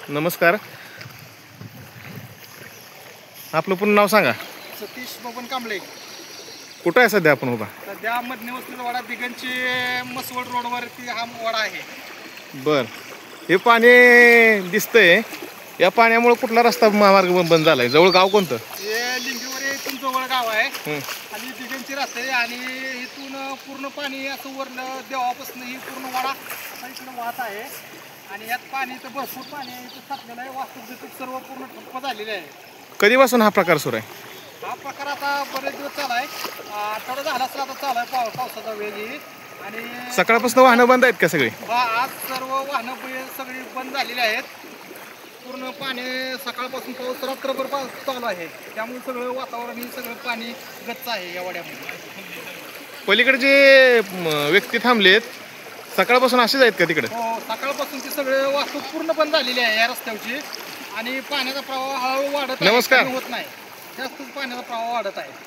नमस्कार. आपलं पूर्ण नाव सांगा. सतीश बबन कांबळे. कुठं आहे सध्या आपण उभा? सध्या मधने वस्तीचा वाडा दिगंची मसवड रोडवरती हा वाडा आहे. बर, हे पाणी दिसतंय. या पाण्यामुळे कुठला रस्ता महामार्ग बंद झालाय? जवळ गाव कोणतं? हे लिंबीवर इथून जवळ गाव आहे हं. आणि दिगंची रस्ते आहे आणि इथून पूर्ण पाणी असं वरलं देवापासून ही पूर्ण वाडा इकडे वाहत आहे आणि यात पाणी तर भरपूर पाणी आहे इथं साचलेलं आहे. वाहतूक सर्व पूर्ण ठप्प झालेली आहे. कधीपासून हा प्रकार सुरू आहे? हा प्रकार आता बरेच दिवस चालू आहे. आठवडा झाला असला आता चालू आहे पावसाचा वेळ ही. आणि सकाळपासून वाहनं बंद आहेत का सगळी? आज सर्व वाहनं सगळी बंद झालेली आहेत. पूर्ण पाणी सकाळपासून पाऊस रात्रभर चालू आहे, त्यामुळे सगळं वातावरण ही सगळं पाणी गच्च आहे या वाड्यामध्ये. पलीकडे जे व्यक्ती थांबलेत सकाळपासून असेच आहेत का तिकडे? हो, सकाळपासून ती सगळे वाहतूक पूर्ण बंद झालेली आहे या रस्त्यावरची आणि पाण्याचा प्रवाह हळूहळू वाढत आहे, नमस्कार. कमी होत नाही. जास्तच पाण्याचा प्रवाह वाढत आहे.